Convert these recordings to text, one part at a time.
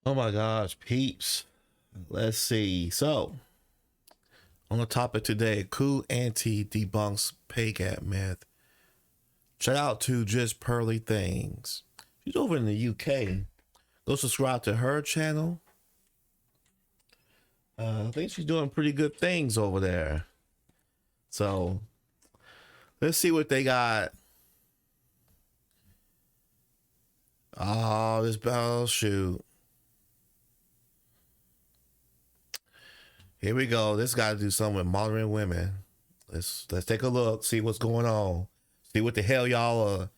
Oh my gosh, peeps. Let's see. So, on the topic today, Cool Auntie debunks pay gap myth. Shout out to Just Pearly Things. She's over in the UK. Go subscribe to her channel. I think she's doing pretty good things over there. So, let's see what they got. Oh, this bell shoot. Here we go. This got to do something with modern women. Let's take a look, see what's going on, see what the hell y'all are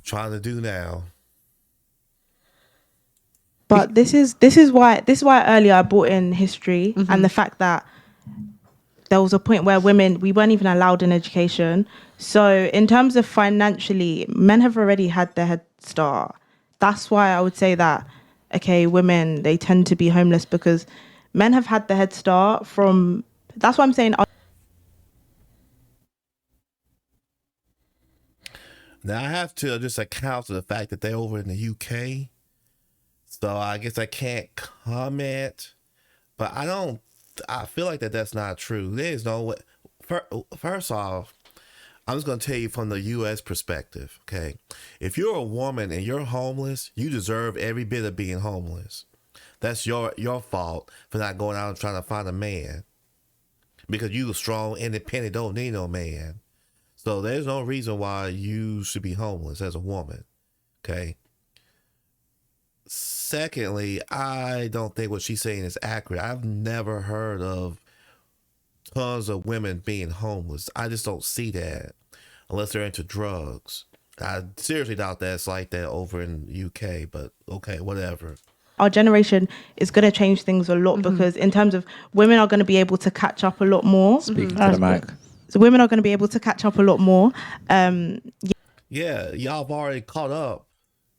trying to do now. But this is why earlier I brought in history and the fact that there was a point where women we weren't even allowed in education. So in terms of financially, men have already had their head start. That's why I would say that okay, women they tend to be homeless because men have had the head start from. That's why I'm saying. Now I have to just account for the fact that they're over in the UK, so I guess I can't comment. But I don't. I feel like that's not true. There's no way. First off, I'm just gonna tell you from the U.S. perspective. Okay, if you're a woman and you're homeless, you deserve every bit of being homeless. That's your fault for not going out and trying to find a man because you a strong, independent, don't need no man. So there's no reason why you should be homeless as a woman. Okay. Secondly, I don't think what she's saying is accurate. I've never heard of tons of women being homeless. I just don't see that unless they're into drugs. I seriously doubt that's like that over in the UK, but okay, whatever. Our generation is going to change things a lot because in terms of women are going to be able to catch up a lot more. Speaking to the mic. So women are going to be able to catch up a lot more. Yeah, y'all have already caught up.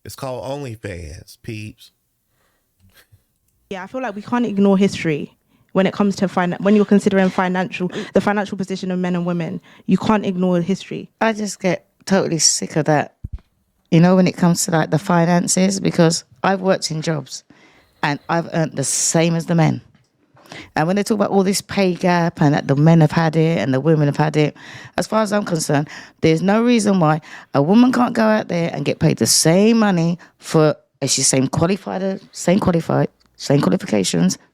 It's called OnlyFans, peeps. Yeah, I feel like we can't ignore history when it comes to when you're considering the financial position of men and women. You can't ignore history. I just get totally sick of that, when it comes to like the finances, because I've worked in jobs and I've earned the same as the men. And when they talk about all this pay gap and that the men have had it and the women have had it, as far as I'm concerned, there's no reason why a woman can't go out there and get paid the same money for, as she's same qualifications,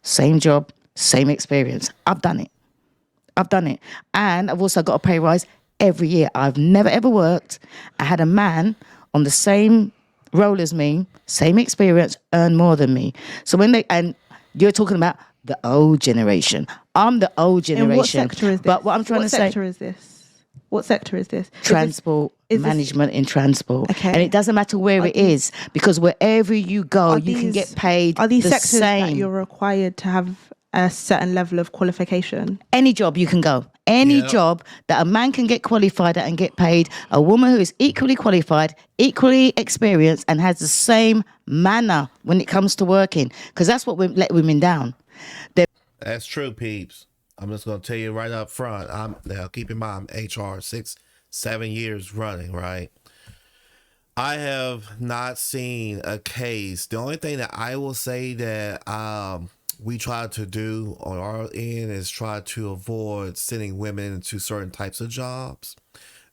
same job, same experience. I've done it. And I've also got a pay rise every year. I've never ever worked. I had a man on the same role as me, same experience, earn more than me. So and you're talking about the old generation. I'm the old generation. In what sector is this? But what I'm trying to say. What sector is this? Transport, management in transport. Okay. And it doesn't matter where it is, because wherever you go, you can get paid Are these the sectors same. that you're required to have a certain level of qualification? Any job you can go. Any job that a man can get qualified at and get paid, a woman who is equally qualified, equally experienced, and has the same manner when it comes to working. Because that's what we let women down. That's true, peeps. I'm just gonna tell you right up front. Now keep in mind, HR 6-7 years running, right? I have not seen a case. The only thing that I will say that we try to do on our end is try to avoid sending women into certain types of jobs.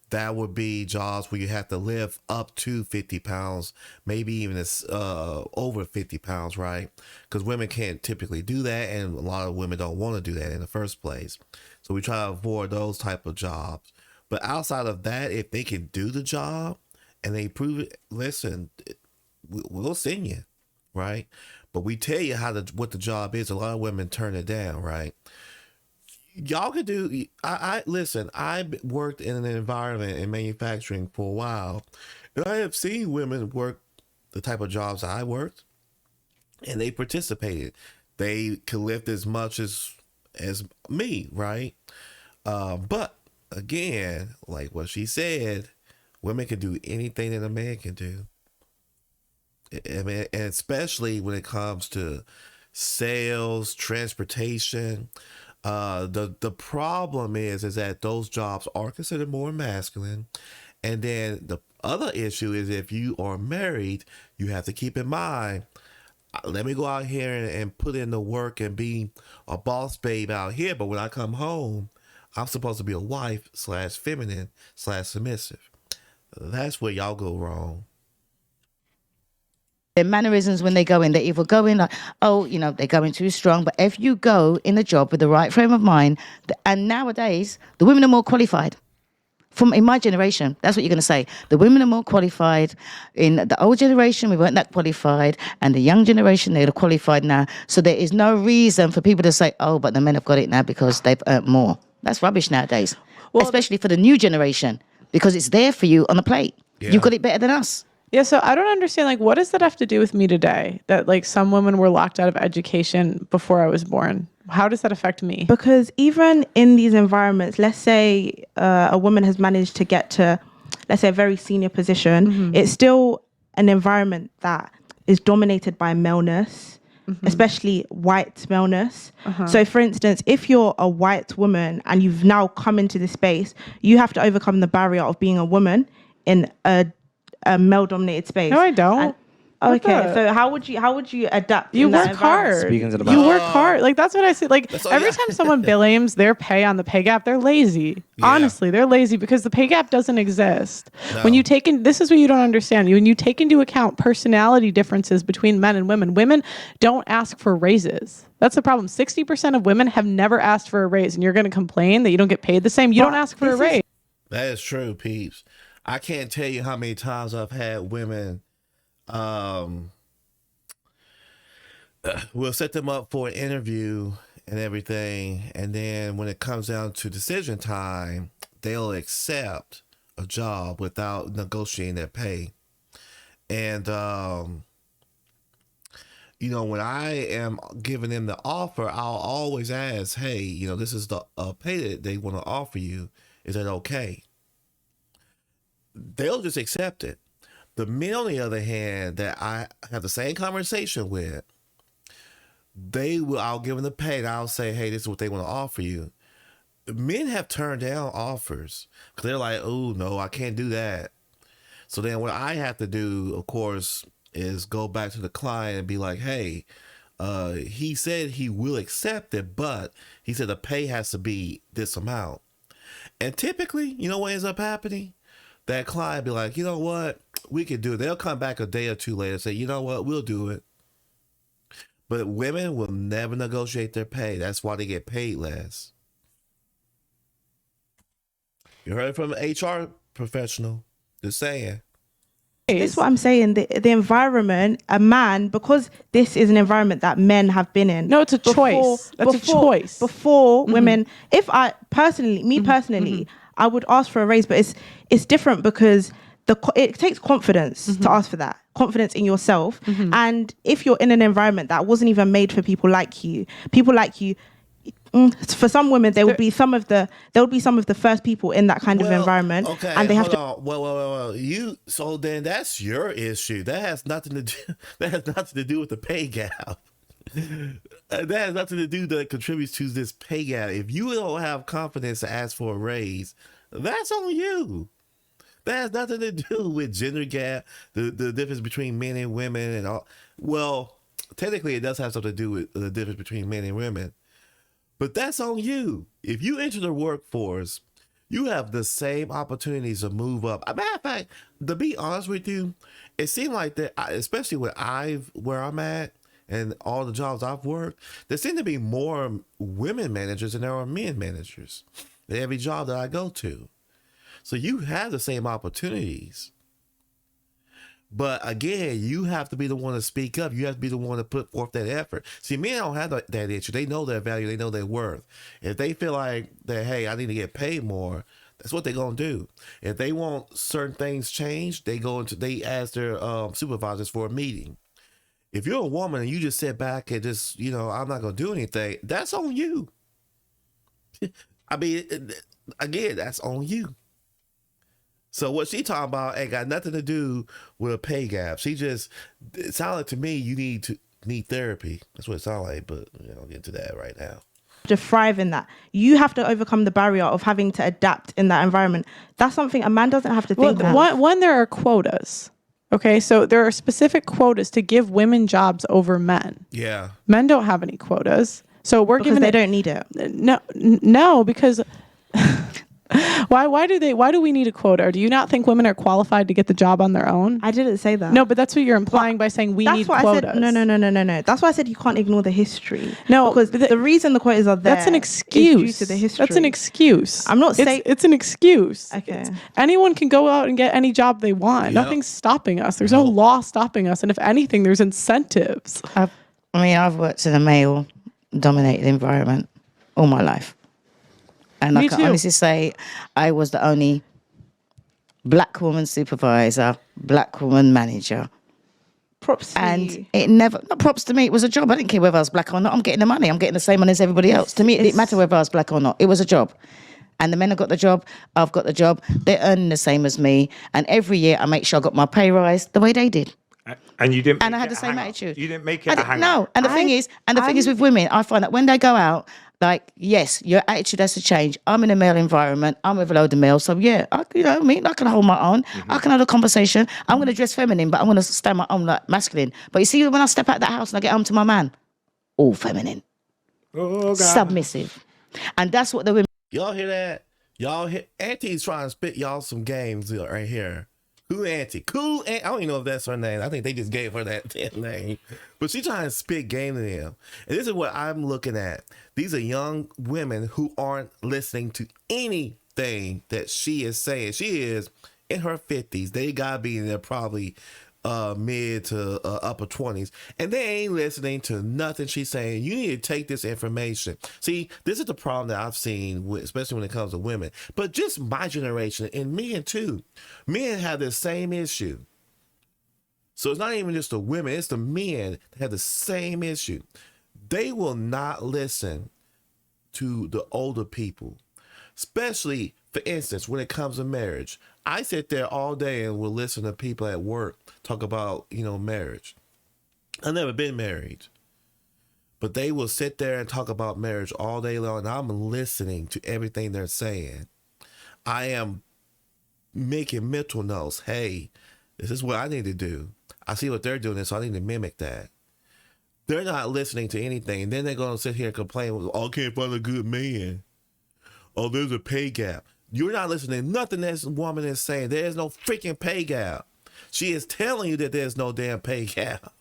That would be jobs where you have to lift up to 50 pounds, maybe even over 50 pounds, right? Because women can't typically do that, and a lot of women don't want to do that in the first place. So we try to avoid those type of jobs. But outside of that, if they can do the job and they prove it, listen, we'll send you, right? But we tell you what the job is. A lot of women turn it down, right? Y'all could do. I listen. I worked in an environment in manufacturing for a while, and I have seen women work the type of jobs I worked, and they participated. They could lift as much as me, right? But again, like what she said, women can do anything that a man can do. I mean, and especially when it comes to sales, transportation. The problem is that those jobs are considered more masculine, and then the other issue is if you are married, you have to keep in mind let me go out here and put in the work and be a boss babe out here. But when I come home, I'm supposed to be a wife / feminine / submissive. That's where y'all go wrong. Their mannerisms when they go in, they either go in like, oh, you know, they're going too strong. But if you go in the job with the right frame of mind, and nowadays the women are more qualified. In my generation, that's what you're going to say. The women are more qualified. In the old generation, we weren't that qualified, and the young generation, they're qualified now. So there is no reason for people to say, "Oh, but the men have got it now because they've earned more." That's rubbish nowadays, especially for the new generation, because it's there for you on the plate. Yeah. You've got it better than us. Yeah, so I don't understand, like, what does that have to do with me today? That, like, some women were locked out of education before I was born. How does that affect me? Because even in these environments, let's say a woman has managed to get to, let's say, a very senior position, it's still an environment that is dominated by maleness, especially white maleness. So, for instance, if you're a white woman and you've now come into this space, you have to overcome the barrier of being a woman in a male-dominated space. No, I don't. Okay, so how would you adapt? You in that work environment? hard. Speaking to the You mic. work hard. Like, that's what I say. Like, all- every yeah. time someone blames their pay on the pay gap, they're lazy. Yeah. Honestly, they're lazy because the pay gap doesn't exist. No. When you take in, this is what you don't understand. When you take into account personality differences between men and women don't ask for raises. That's the problem. 60% of women have never asked for a raise, and you're going to complain that you don't get paid the same. You don't ask for a raise. That is true, peeps. I can't tell you how many times I've had women we'll set them up for an interview and everything, and then when it comes down to decision time, they'll accept a job without negotiating their pay. And you know, when I am giving them the offer, I'll always ask, hey, you know, this is the pay that they want to offer you. Is that okay? They'll just accept it. The men, on the other hand, that I have the same conversation with, I'll give them the pay and I'll say, hey, this is what they want to offer you. Men have turned down offers because they're like, oh, no, I can't do that. So then what I have to do, of course, is go back to the client and be like, hey, he said he will accept it, but he said the pay has to be this amount. And typically, you know what ends up happening? That client be like, you know what? We can do it. They'll come back a day or two later and say, you know what? We'll do it. But women will never negotiate their pay. That's why they get paid less. You heard it from an HR professional. Just saying. This is what I'm saying. The environment, a man, because this is an environment that men have been in. No, it's a choice. That's a choice. Before women, if I personally, I would ask for a raise, but it's different because it takes confidence to ask for that. Confidence in yourself. And if you're in an environment that wasn't even made for people like you, for some women, they would be some of the first people in that kind of environment. Okay, and they have to. Well. So then that's your issue. That has nothing to do. That has nothing to do with the pay gap. That has nothing to do that contributes to this pay gap. If you don't have confidence to ask for a raise, that's on you. That has nothing to do with gender gap, the difference between men and women, and all. Well, technically, it does have something to do with the difference between men and women. But that's on you. If you enter the workforce, you have the same opportunities to move up. As a matter of fact, to be honest with you, it seemed like that, especially where I'm at and all the jobs I've worked, there seem to be more women managers than there are men managers in every job that I go to. So you have the same opportunities. But again, you have to be the one to speak up. You have to be the one to put forth that effort. See, men don't have that issue. They know their value. They know their worth. If they feel like that, hey, I need to get paid more, that's what they're going to do. If they want certain things changed, they ask their supervisors for a meeting. If you're a woman and you just sit back and just, I'm not going to do anything, that's on you. I mean, again, that's on you. So what she talking about ain't got nothing to do with a pay gap. It sounded like to me you need therapy. That's what it sounded like, but I'll get into that right now. To thrive in that, you have to overcome the barrier of having to adapt in that environment. That's something a man doesn't have to think of. One, there are quotas. Okay, so there are specific quotas to give women jobs over men. Yeah. Men don't have any quotas. So we're Because giving they it don't need it. no, because why do we need a quota? Or do you not think women are qualified to get the job on their own? I didn't say that. No, but that's what you're implying by saying we That's need what quotas. I said. No. That's why I said you can't ignore the history. No, because but the reason the quotas are there. That's an is excuse. due to the history. That's an excuse. I'm not saying it's an excuse. Okay. Anyone can go out and get any job they want. Yep. Nothing's stopping us. There's no law stopping us. And if anything, there's incentives. I've worked in a male-dominated environment all my life. And Me I can too. honestly say I was the only black woman supervisor, black woman manager. props to And you. it never, not props to me, it was a job. I didn't care whether I was black or not. I'm getting the money. I'm getting the same money as everybody else. To me, it didn't matter whether I was black or not. It was a job. And the men have got the job. I've got the job. They're earning the same as me. And every year I make sure I got my pay rise the way they did. And you didn't. And I make had it the a same hang-up. attitude. You didn't make it a hang No. And the thing is with women, I find that when they go out, like, yes, your attitude has to change. I'm in a male environment. I'm with a load of males. So, yeah, I can hold my own. I can have a conversation. I'm going to dress feminine, but I'm going to stand my own like masculine. But you see, when I step out that house and I get home to my man, all feminine. Oh, God. Submissive. And that's what the women... Y'all hear that? Y'all hear Auntie's trying to spit y'all some games right here. Cool Auntie. Cool Auntie. I don't even know if that's her name. I think they just gave her that name. But she's trying to spit game to them. And this is what I'm looking at. These are young women who aren't listening to anything that she is saying. She is in her 50s. They gotta be in their probably mid to upper 20s, and they ain't listening to nothing she's saying. You need to take this information. See, this is the problem that I've seen, especially when it comes to women, but just my generation and men too. Men have the same issue. So it's not even just the women, it's the men that have the same issue. They will not listen to the older people, especially, for instance, when it comes to marriage. I sit there all day and will listen to people at work talk about, marriage. I've never been married, but they will sit there and talk about marriage all day long, and I'm listening to everything they're saying. I am making mental notes. Hey, this is what I need to do. I see what they're doing, so I need to mimic that. They're not listening to anything, and then they're going to sit here and complain, oh, I can't find a good man. Oh, there's a pay gap. You're not listening to nothing this woman is saying. There is no freaking pay gap. She is telling you that there's no damn pay gap.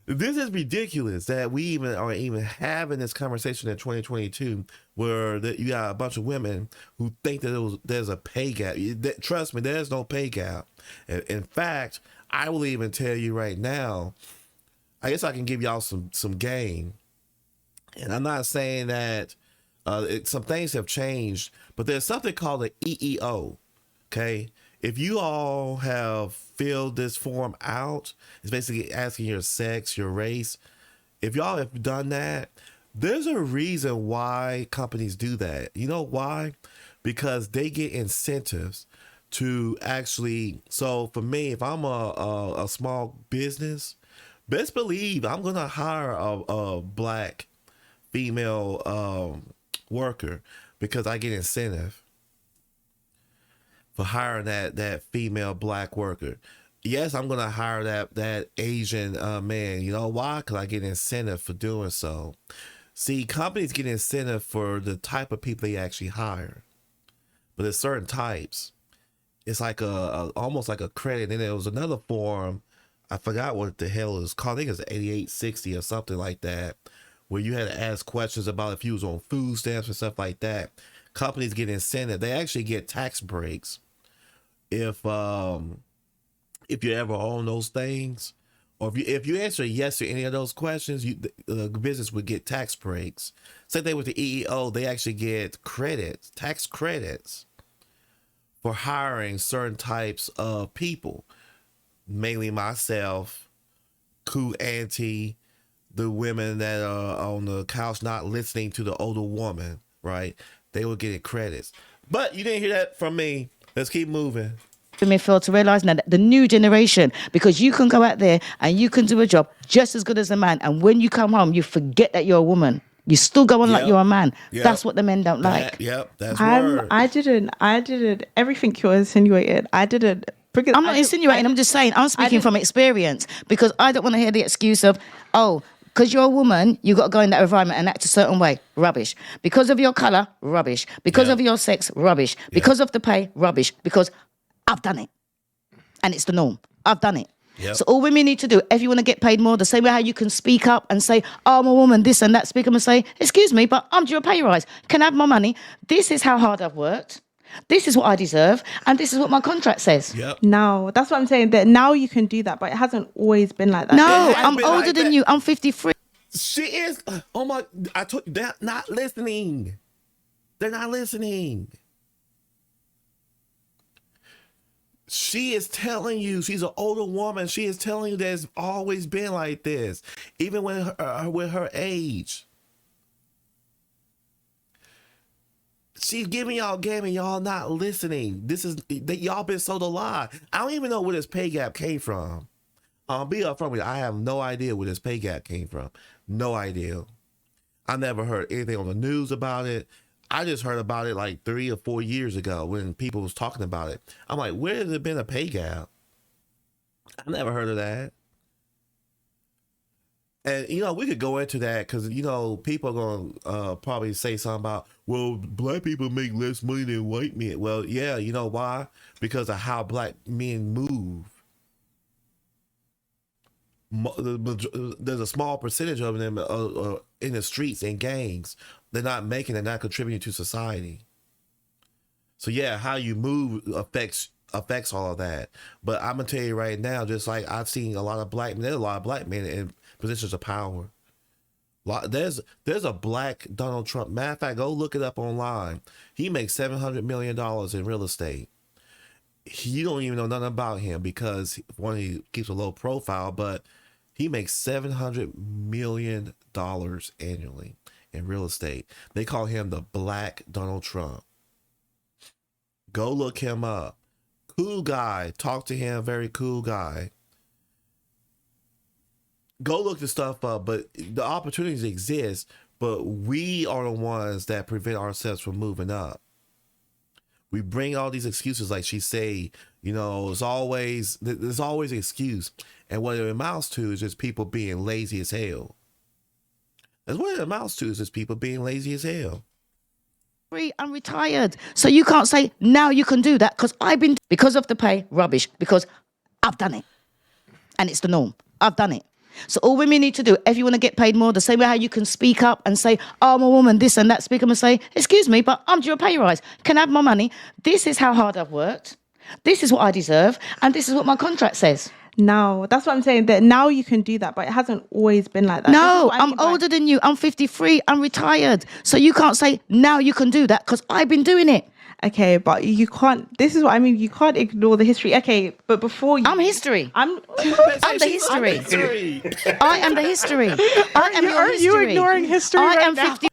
This is ridiculous that we are even having this conversation in 2022 where you got a bunch of women who think that there's a pay gap. Trust me, there's no pay gap. In fact, I will even tell you right now, I guess I can give y'all some game. And I'm not saying that some things have changed, but there's something called the EEO. Okay, if you all have filled this form out, it's basically asking your sex, your race. If y'all have done that, there's a reason why companies do that. You know why? Because they get incentives to actually. So for me, if I'm a small business, best believe I'm gonna hire a black female worker because I get incentive for hiring that female black worker. Yes, I'm gonna hire that Asian man. You know why? Because I get incentive for doing so. See, companies get incentive for the type of people they actually hire, but there's certain types. It's like almost like a credit. And there was another form, I forgot what the hell it was called. I think it's 8860 or something like that, where you had to ask questions about if you was on food stamps and stuff like that. Companies get incentive. They actually get tax breaks if you ever own those things, or if you answer yes to any of those questions, the business would get tax breaks. Same thing with the EEO. They actually get tax credits for hiring certain types of people, mainly myself, Cool Auntie, the women that are on the couch not listening to the older woman, right? They will get credits. But you didn't hear that from me. Let's keep moving. women fail to realize now that the new generation, because you can go out there and you can do a job just as good as a man, and when you come home, you forget that you're a woman. You still go on like you're a man. Yep. That's what the men don't like. That's word. I didn't. Everything you insinuated, I didn't Because I'm not insinuating. I'm just saying. I'm speaking didn't- from experience because I don't want to hear the excuse of, oh, because you're a woman, you got to go in that environment and act a certain way. Rubbish. Because of your colour, rubbish. Because Yeah. of your sex, rubbish. Because of the pay, rubbish. Because I've done it, and it's the norm. I've done it. Yep. So all women need to do, if you want to get paid more, the same way how you can speak up and say, oh, I'm a woman, this and that, speak up and say, excuse me, but I'm due a pay rise. Can I have my money? This is how hard I've worked. This is what I deserve. And this is what my contract says. Yep. now that's what I'm saying. That now you can do that, but it hasn't always been like that. No, It has I'm been older like than that. you. I'm 53. She is. Oh my! I told you they're not listening. They're not listening. She is telling you she's an older woman. She is telling you that it's always been like this, even with her age. She's giving y'all game and y'all not listening. This is y'all been sold a lie. I don't even know where this pay gap came from. I'll be upfront with you. I have no idea where this pay gap came from. No idea. I never heard anything on the news about it. I just heard about it like 3 or 4 years ago when people was talking about it. I'm like, where has there been a pay gap? I never heard of that. And, we could go into that because, people are going to probably say something about, well, black people make less money than white men. Well, yeah, you know why? Because of how black men move. There's a small percentage of them in the streets and gangs. They're not not contributing to society. So yeah, how you move affects all of that. But I'm gonna tell you right now, just like I've seen a lot of black men, there's a lot of black men in positions of power. There's a black Donald Trump. Matter of fact, go look it up online. He makes $700 million in real estate. You don't even know nothing about him because one, he keeps a low profile, but he makes $700 million annually in real estate. They call him the Black Donald Trump. Go look him up. Cool guy. Talk to him. Very cool guy. Go look the stuff up, but the opportunities exist, but we are the ones that prevent ourselves from moving up. We bring all these excuses, like she say, there's always an excuse. And what it amounts to is just people being lazy as hell. That's what it amounts to, is just people being lazy as hell. I'm retired. So you can't say, now you can do that because of the pay, rubbish. Because I've done it. And it's the norm. I've done it. So all women need to do, if you want to get paid more, the same way how you can speak up and say, oh, I'm a woman, this and that, speak up and say, excuse me, but I'm due a pay rise. Can I have my money? This is how hard I've worked. This is what I deserve. And this is what my contract says. Now that's what I'm saying. That now you can do that, but it hasn't always been like that. No, I'm older than you. I'm 53. I'm retired. So you can't say, now you can do that because I've been doing it. Okay, but you can't. This is what I mean. You can't ignore the history. Okay, but before you, I'm history. I'm the history. I am the history. I am your history. Are you ignoring history I right am now? 50.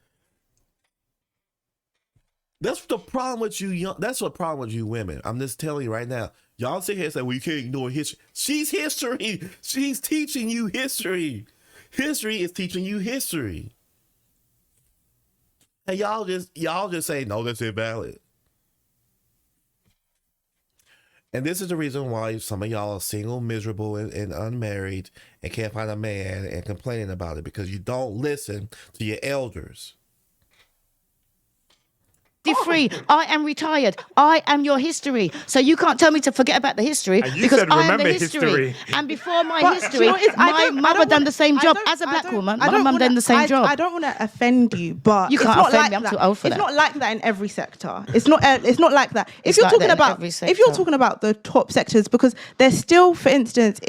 That's the problem with you that's the problem with you women. I'm just telling you right now. Y'all sit here and say, well, you can't ignore history. She's history. She's teaching you history. History is teaching you history. And y'all just say, no, that's invalid. And this is the reason why some of y'all are single, miserable, and unmarried and can't find a man and complaining about it, because you don't listen to your elders. Free. I am retired. I am your history. So you can't tell me to forget about the history And you because said I am the remember history. history. And before my But history, do you know what it is? my mother done the same job as a black woman. My mum done the same job. I don't want to offend you, but You it's can't not offend like me, I'm that. too old for it's that. not like that in every sector. It's not like that. It's If you're like talking that in about every if you're sector. talking about the top sectors, because there's still, for instance,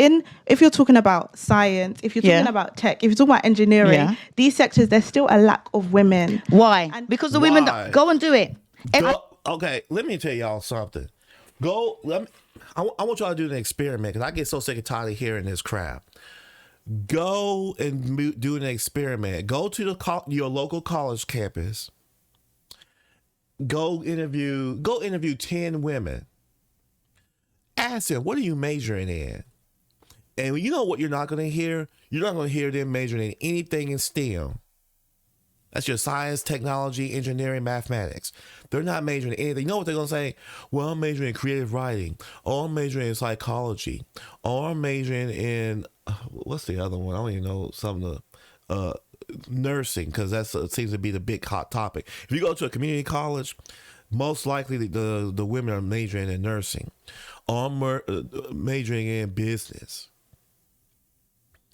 if you're talking about science, if you're talking Yeah. about tech, if you're talking about engineering, Yeah. these sectors, there's still a lack of women. Why? And- Because the women Why? go and do it. Okay, let me tell y'all something. I want y'all to do an experiment, because I get so sick and tired of hearing this crap. Go and do an experiment. Go to your local college campus. Go interview 10 women. Ask them, what are you majoring in? And you know what you're not going to hear? You're not going to hear them majoring in anything in STEM. That's your science, technology, engineering, mathematics. They're not majoring in anything. You know what they're going to say? Well, I'm majoring in creative writing. Or I'm majoring in psychology. Or I'm majoring in, what's the other one? I don't even know some of the, nursing, because that seems to be the big hot topic. If you go to a community college, most likely the women are majoring in nursing. Or I'm majoring in business.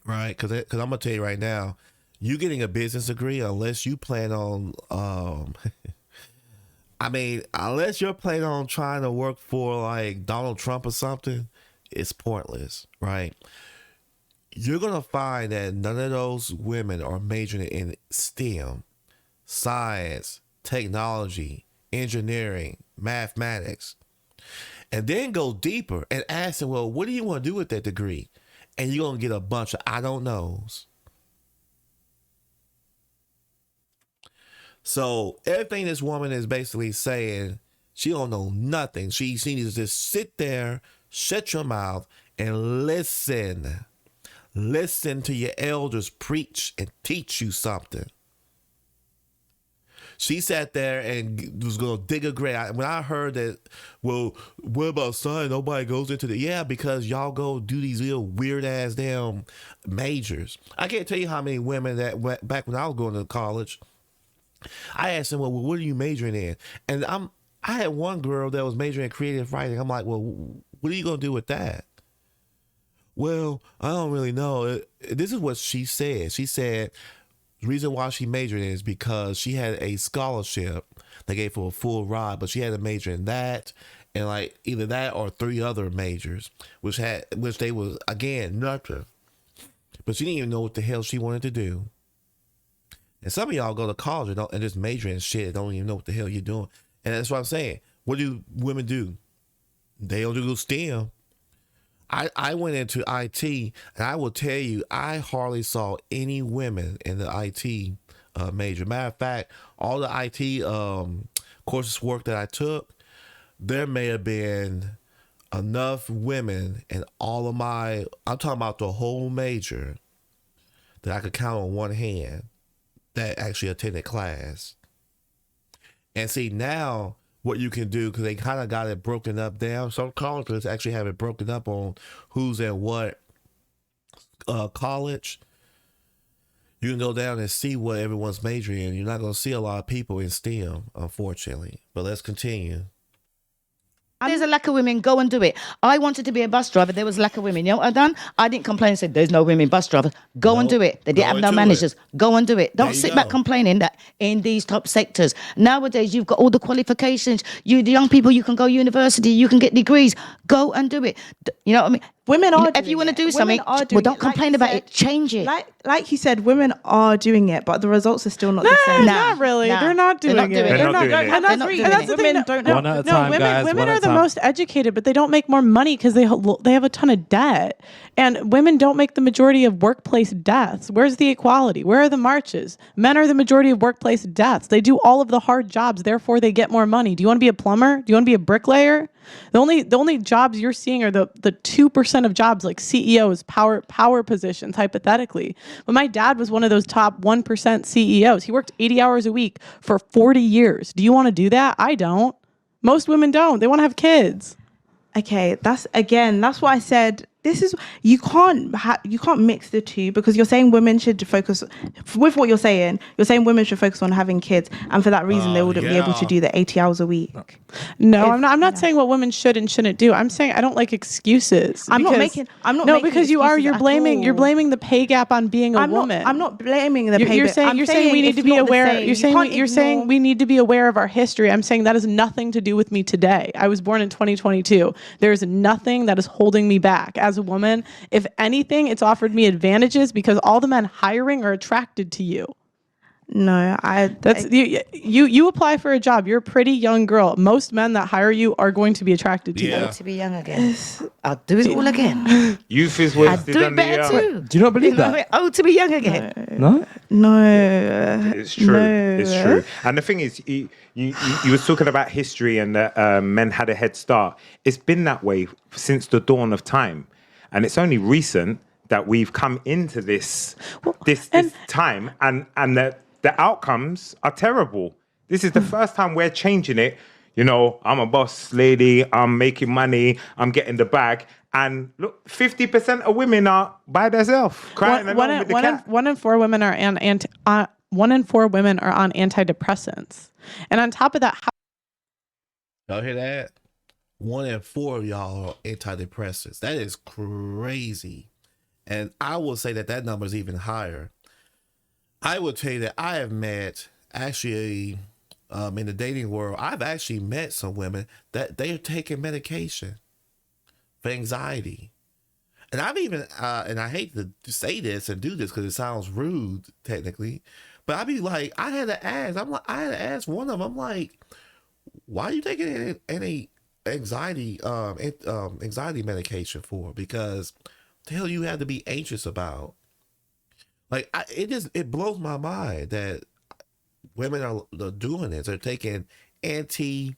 Right? Because I'm going to tell you right now, you getting a business degree, unless you plan on, unless you're planning on trying to work for like Donald Trump or something, it's pointless, right? You're going to find that none of those women are majoring in STEM, science, technology, engineering, mathematics, and then go deeper and ask them, well, what do you want to do with that degree? And you're going to get a bunch of I don't knows. So everything this woman is basically saying, she don't know nothing. She needs to just sit there, shut your mouth, and listen. Listen to your elders preach and teach you something. She sat there and was going to dig a grave. When I heard that, well, what about science? Nobody goes into the... Yeah, because y'all go do these little weird-ass damn majors. I can't tell you how many women that went back when I was going to college... I asked him, well, what are you majoring in? And I had one girl that was majoring in creative writing. I'm like, well, what are you going to do with that? Well, I don't really know. This is what she said. She said the reason why she majored in is because she had a scholarship they gave her a full ride, but she had to major in that and like either that or 3 other majors, which they was, again, nothing. But she didn't even know what the hell she wanted to do. And some of y'all go to college and just major in shit and don't even know what the hell you're doing. And that's what I'm saying. What do women do? They don't do STEM. I went into IT, and I will tell you, I hardly saw any women in the IT major. Matter of fact, all the IT courses work that I took, there may have been enough women in all of I'm talking about the whole major, that I could count on one hand that actually attended class. And see, now what you can do, because they kind of got it broken up down. Some colleges actually have it broken up on who's in what college. You can go down and see what everyone's majoring in. You're not going to see a lot of people in STEM, unfortunately. But let's continue. There's a lack of women, go and do it. I wanted to be a bus driver, there was a lack of women. You know what I've done? I didn't complain and said, there's no women bus drivers. Go and do it. They didn't have no managers. Go and do it. Don't sit back complaining that in these top sectors. Nowadays, you've got all the qualifications. The young people, you can go university, you can get degrees. Go and do it. You know what I mean? Women are if you want to do Women something, are well, doing don't it. complain Like about you it. Change it. Like you said, women are doing it, but the results are still not the same. Not really. Nah. They're not doing it. They're not doing it. And that's They're and not that's the doing thing. it. Don't No, know. One at a time, guys. women One are at a the time. most educated, but they don't make more money because they have a ton of debt. And women don't make the majority of workplace deaths. Where's the equality? Where are the marches? Men are the majority of workplace deaths. They do all of the hard jobs, therefore they get more money. Do you want to be a plumber? Do you want to be a bricklayer? The only jobs you're seeing are the 2% of jobs, like CEOs, power positions, hypothetically. But my dad was one of those top 1% CEOs. He worked 80 hours a week for 40 years. Do you want to do that? I don't. Most women don't. They want to have kids. Okay, that's why I said this is you can't mix the two, because you're saying women should focus with what you're saying. You're saying women should focus on having kids, and for that reason they wouldn't be able to do the 80 hours a week. No, I'm not saying what women should and shouldn't do. I'm saying I don't like excuses. I'm not because making you're blaming the pay gap on being a woman. I'm not blaming the pay gap. You're saying we need to be aware. You're saying we need to be aware of our history. I'm saying that has nothing to do with me today. I was born in 2022. There is nothing that is holding me back as a woman. If anything, it's offered me advantages because all the men hiring are attracted to you. No, you apply for a job. You're a pretty young girl. Most men that hire you are going to be attracted to you. To be young again. I'll do it all again. Youth is I'll wasted do on it the better too. Do you not believe that? Oh, to be young again. No? no. It's true. It's true. And the thing is, you were talking about history and that men had a head start. It's been that way since the dawn of time. And it's only recent that we've come into this time and that the outcomes are terrible. This is the first time we're changing it. You know, I'm a boss lady, I'm making money, I'm getting the bag. And look, 50% of women are by themselves, crying along with the cat. 1 in 4 women are on 1 in 4 women are on antidepressants. And on top of that, Y'all hear that? 1 in 4 of y'all are antidepressants. That is crazy. And I will say that number is even higher. I will tell you that I have met, actually, in the dating world, I've actually met some women that they're taking medication for anxiety. And I've even, and I hate to say this and do this because it sounds rude technically, but I'd be like, I had to ask one of them, I'm like, why are you taking any anxiety medication for? Because the hell you have to be anxious about? Like, it blows my mind that women are doing this. They're taking anxiety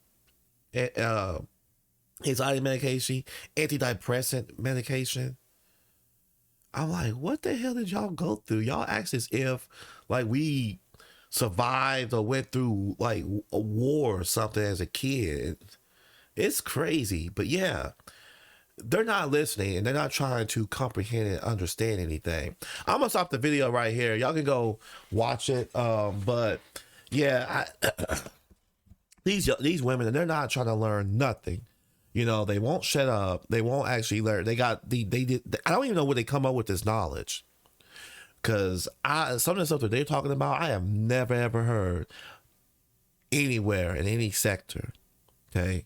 medication, antidepressant medication. I'm like, what the hell did y'all go through? Y'all act as if like we survived or went through like a war or something as a kid. It's crazy. But yeah, they're not listening and they're not trying to comprehend and understand anything. I'm gonna stop the video right here. Y'all can go watch it. But yeah, these women, they're not trying to learn nothing. You know, they won't shut up. They won't actually learn. They did. I don't even know where they come up with this knowledge. Because some of the stuff that they're talking about, I have never ever heard anywhere in any sector. Okay.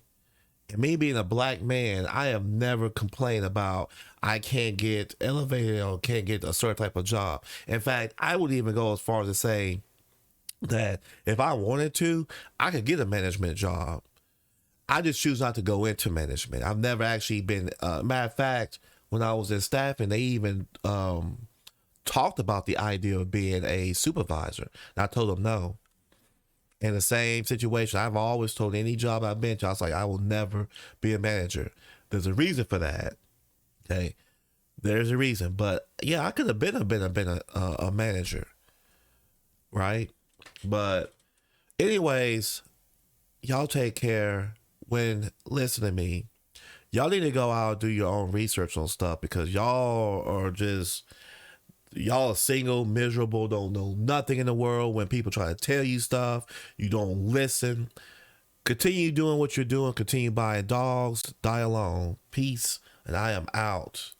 And me being a black man, I have never complained about I can't get elevated or can't get a certain type of job. In fact, I would even go as far as to say that if I wanted to, I could get a management job. I just choose not to go into management. I've never actually been, matter of fact, when I was in staffing, they even talked about the idea of being a supervisor. And I told them no. In the same situation, I've always told any job I've been to, I was like, I will never be a manager. There's a reason for that. Okay. There's a reason. But yeah, I could have been a manager. Right. But anyways, y'all take care. When listen to me, y'all need to go out and do your own research on stuff because y'all are single, miserable, don't know nothing in the world. When people try to tell you stuff, you don't listen. Continue doing what you're doing. Continue buying dogs. Die alone. Peace. And I am out.